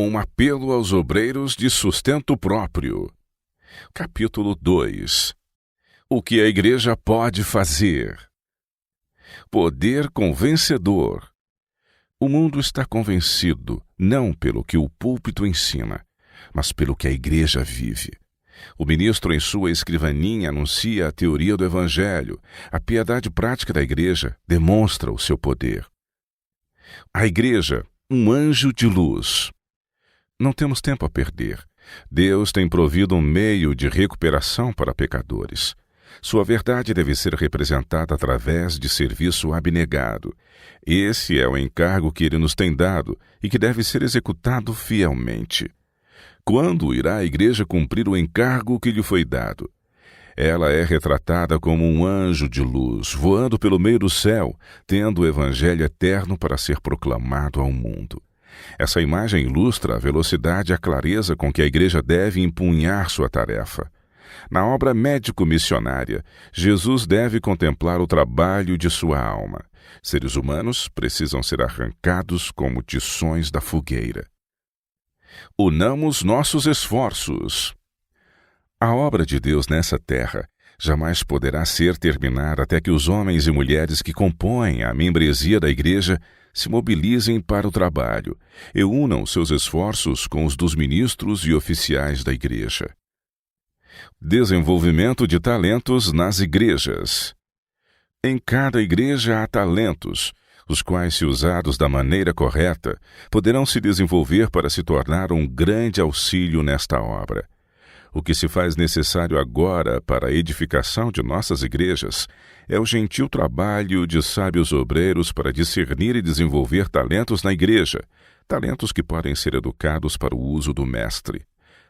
Um apelo aos obreiros de sustento próprio. Capítulo 2. O que a igreja pode fazer? Poder convencedor. O mundo está convencido não pelo que o púlpito ensina, mas pelo que a igreja vive. O ministro em sua escrivaninha anuncia a teoria do evangelho. A piedade prática da igreja demonstra o seu poder. A igreja, um anjo de luz. Não temos tempo a perder. Deus tem provido um meio de recuperação para pecadores. Sua verdade deve ser representada através de serviço abnegado. Esse é o encargo que Ele nos tem dado e que deve ser executado fielmente. Quando irá a igreja cumprir o encargo que lhe foi dado? Ela é retratada como um anjo de luz, voando pelo meio do céu, tendo o evangelho eterno para ser proclamado ao mundo. Essa imagem ilustra a velocidade e a clareza com que a igreja deve empunhar sua tarefa. Na obra médico-missionária, Jesus deve contemplar o trabalho de sua alma. Seres humanos precisam ser arrancados como tições da fogueira. Unamos nossos esforços. A obra de Deus nessa terra jamais poderá ser terminada até que os homens e mulheres que compõem a membresia da igreja se mobilizem para o trabalho e unam seus esforços com os dos ministros e oficiais da igreja. Desenvolvimento de talentos nas igrejas. Em cada igreja há talentos, os quais, se usados da maneira correta, poderão se desenvolver para se tornar um grande auxílio nesta obra. O que se faz necessário agora para a edificação de nossas igrejas é o gentil trabalho de sábios obreiros para discernir e desenvolver talentos na igreja, talentos que podem ser educados para o uso do mestre.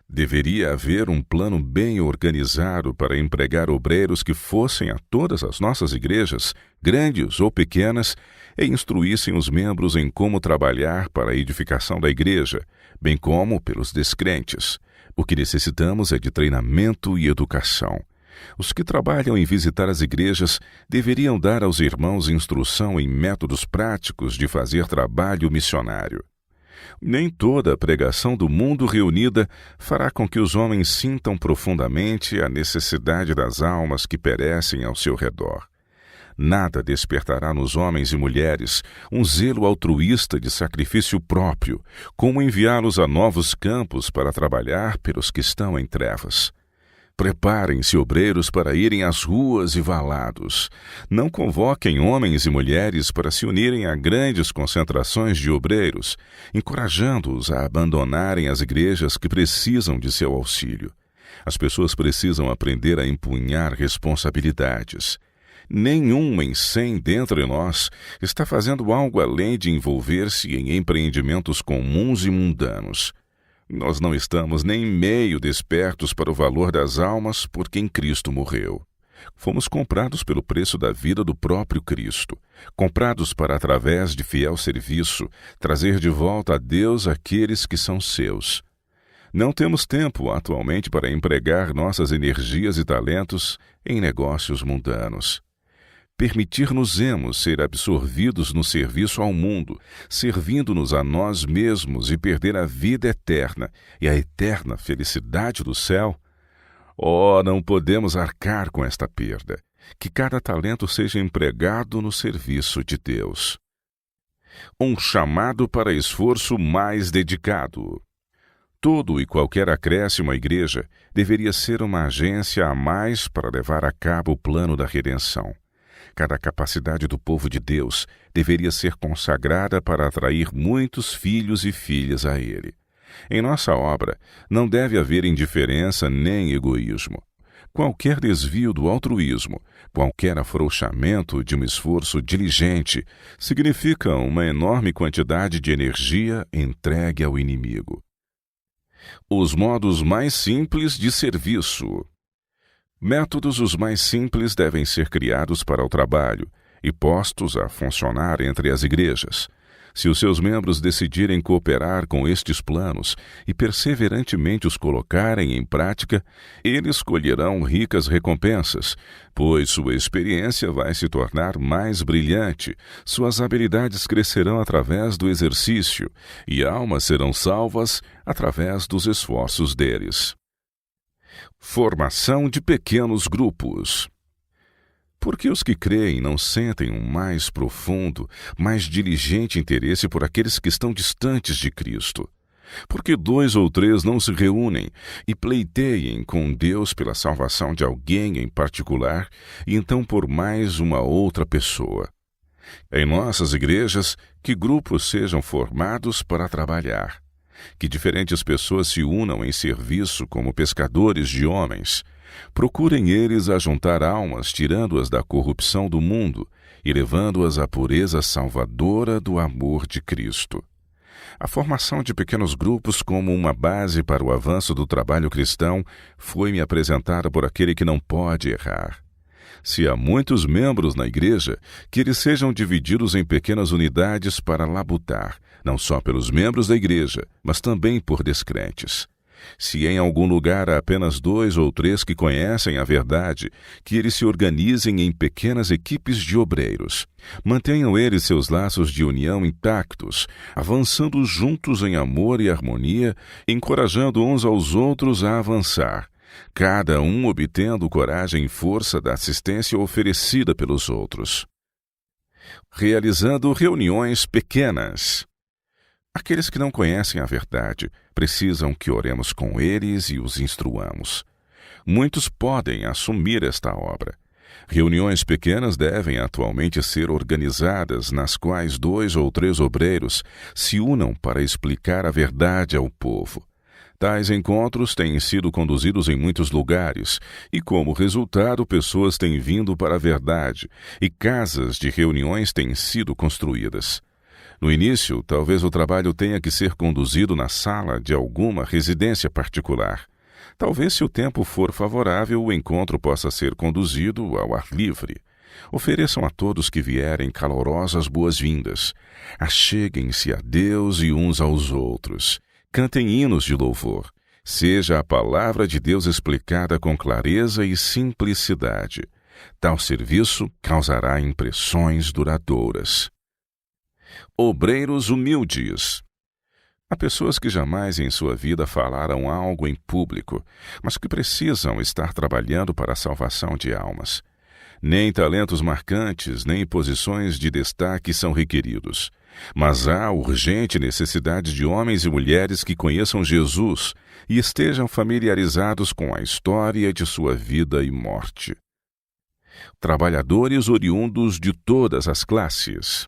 Deveria haver um plano bem organizado para empregar obreiros que fossem a todas as nossas igrejas, grandes ou pequenas, e instruíssem os membros em como trabalhar para a edificação da igreja, bem como pelos descrentes. O que necessitamos é de treinamento e educação. Os que trabalham em visitar as igrejas deveriam dar aos irmãos instrução em métodos práticos de fazer trabalho missionário. Nem toda a pregação do mundo reunida fará com que os homens sintam profundamente a necessidade das almas que perecem ao seu redor. Nada despertará nos homens e mulheres um zelo altruísta de sacrifício próprio, como enviá-los a novos campos para trabalhar pelos que estão em trevas. Preparem-se, obreiros, para irem às ruas e valados. Não convoquem homens e mulheres para se unirem a grandes concentrações de obreiros, encorajando-os a abandonarem as igrejas que precisam de seu auxílio. As pessoas precisam aprender a empunhar responsabilidades. Nenhum em 100 dentre nós está fazendo algo além de envolver-se em empreendimentos comuns e mundanos. Nós não estamos nem meio despertos para o valor das almas por quem Cristo morreu. Fomos comprados pelo preço da vida do próprio Cristo, comprados para, através de fiel serviço, trazer de volta a Deus aqueles que são seus. Não temos tempo atualmente para empregar nossas energias e talentos em negócios mundanos. Permitir-nos-emos ser absorvidos no serviço ao mundo, servindo-nos a nós mesmos e perder a vida eterna e a eterna felicidade do céu? Oh, não podemos arcar com esta perda. Que cada talento seja empregado no serviço de Deus. Um chamado para esforço mais dedicado. Todo e qualquer acréscimo à igreja deveria ser uma agência a mais para levar a cabo o plano da redenção. Cada capacidade do povo de Deus deveria ser consagrada para atrair muitos filhos e filhas a Ele. Em nossa obra, não deve haver indiferença nem egoísmo. Qualquer desvio do altruísmo, qualquer afrouxamento de um esforço diligente, significa uma enorme quantidade de energia entregue ao inimigo. Os modos mais simples de serviço. Métodos os mais simples devem ser criados para o trabalho e postos a funcionar entre as igrejas. Se os seus membros decidirem cooperar com estes planos e perseverantemente os colocarem em prática, eles colherão ricas recompensas, pois sua experiência vai se tornar mais brilhante, suas habilidades crescerão através do exercício e almas serão salvas através dos esforços deles. Formação de pequenos grupos. Porque os que creem não sentem um mais profundo, mais diligente interesse por aqueles que estão distantes de Cristo? Porque 2 ou 3 não se reúnem e pleiteiem com Deus pela salvação de alguém em particular, e então por mais uma outra pessoa? Em nossas igrejas, que grupos sejam formados para trabalhar. Que diferentes pessoas se unam em serviço como pescadores de homens. Procurem eles ajuntar almas, tirando-as da corrupção do mundo e levando-as à pureza salvadora do amor de Cristo. A formação de pequenos grupos como uma base para o avanço do trabalho cristão foi-me apresentada por aquele que não pode errar. Se há muitos membros na igreja, que eles sejam divididos em pequenas unidades para labutar, não só pelos membros da igreja, mas também por descrentes. Se em algum lugar há apenas 2 ou 3 que conhecem a verdade, que eles se organizem em pequenas equipes de obreiros. Mantenham eles seus laços de união intactos, avançando juntos em amor e harmonia, encorajando uns aos outros a avançar, cada um obtendo coragem e força da assistência oferecida pelos outros. Realizando reuniões pequenas. Aqueles que não conhecem a verdade precisam que oremos com eles e os instruamos. Muitos podem assumir esta obra. Reuniões pequenas devem atualmente ser organizadas, nas quais 2 ou 3 obreiros se unam para explicar a verdade ao povo. Tais encontros têm sido conduzidos em muitos lugares e, como resultado, pessoas têm vindo para a verdade e casas de reuniões têm sido construídas. No início, talvez o trabalho tenha que ser conduzido na sala de alguma residência particular. Talvez, se o tempo for favorável, o encontro possa ser conduzido ao ar livre. Ofereçam a todos que vierem calorosas boas-vindas. Acheguem-se a Deus e uns aos outros. Cantem hinos de louvor. Seja a palavra de Deus explicada com clareza e simplicidade. Tal serviço causará impressões duradouras. Obreiros humildes. Há pessoas que jamais em sua vida falaram algo em público, mas que precisam estar trabalhando para a salvação de almas. Nem talentos marcantes, nem posições de destaque são requeridos. Mas há urgente necessidade de homens e mulheres que conheçam Jesus e estejam familiarizados com a história de sua vida e morte. Trabalhadores oriundos de todas as classes.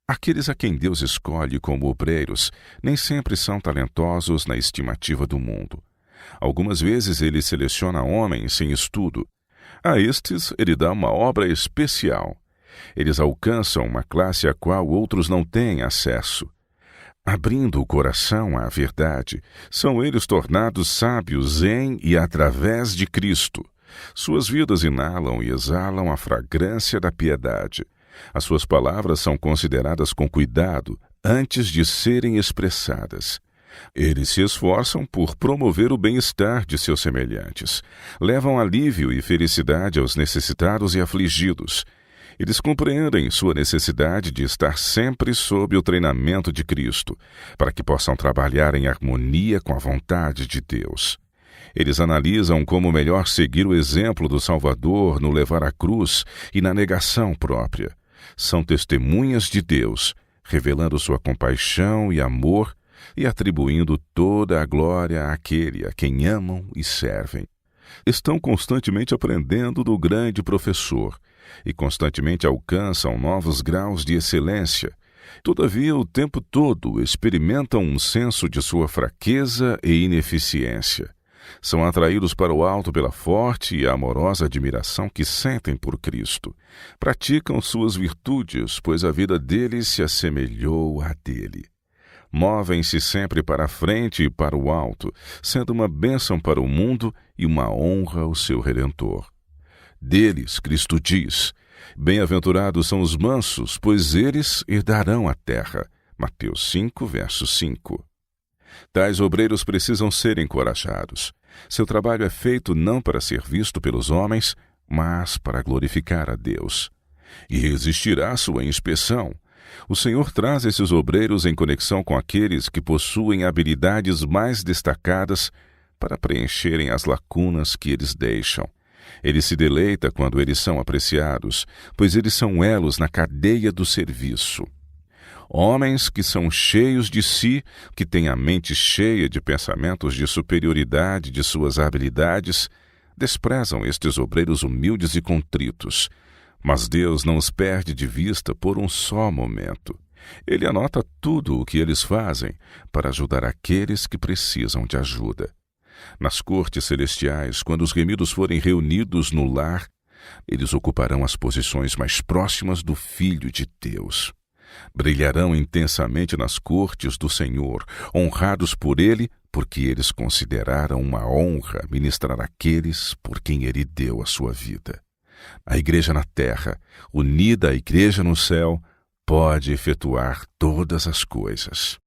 Aqueles a quem Deus escolhe como obreiros nem sempre são talentosos na estimativa do mundo. Algumas vezes ele seleciona homens sem estudo. A estes ele dá uma obra especial. Eles alcançam uma classe a qual outros não têm acesso. Abrindo o coração à verdade, são eles tornados sábios em e através de Cristo. Suas vidas inalam e exalam a fragrância da piedade. As suas palavras são consideradas com cuidado antes de serem expressadas. Eles se esforçam por promover o bem-estar de seus semelhantes. Levam alívio e felicidade aos necessitados e afligidos. Eles compreendem sua necessidade de estar sempre sob o treinamento de Cristo, para que possam trabalhar em harmonia com a vontade de Deus. Eles analisam como melhor seguir o exemplo do Salvador no levar a cruz e na negação própria. São testemunhas de Deus, revelando sua compaixão e amor e atribuindo toda a glória àquele a quem amam e servem. Estão constantemente aprendendo do grande professor e constantemente alcançam novos graus de excelência. Todavia, o tempo todo experimentam um senso de sua fraqueza e ineficiência. São atraídos para o alto pela forte e amorosa admiração que sentem por Cristo. Praticam suas virtudes, pois a vida deles se assemelhou à dele. Movem-se sempre para a frente e para o alto, sendo uma bênção para o mundo e uma honra ao seu Redentor. Deles, Cristo diz: Bem-aventurados são os mansos, pois eles herdarão a terra. Mateus 5, verso 5. Tais obreiros precisam ser encorajados. Seu trabalho é feito não para ser visto pelos homens, mas para glorificar a Deus. E resistirá à sua inspeção. O Senhor traz esses obreiros em conexão com aqueles que possuem habilidades mais destacadas para preencherem as lacunas que eles deixam. Ele se deleita quando eles são apreciados, pois eles são elos na cadeia do serviço. Homens que são cheios de si, que têm a mente cheia de pensamentos de superioridade de suas habilidades, desprezam estes obreiros humildes e contritos. Mas Deus não os perde de vista por um só momento. Ele anota tudo o que eles fazem para ajudar aqueles que precisam de ajuda. Nas cortes celestiais, quando os remidos forem reunidos no lar, eles ocuparão as posições mais próximas do Filho de Deus. Brilharão intensamente nas cortes do Senhor, honrados por Ele, porque eles consideraram uma honra ministrar àqueles por quem Ele deu a sua vida. A igreja na terra, unida à igreja no céu, pode efetuar todas as coisas.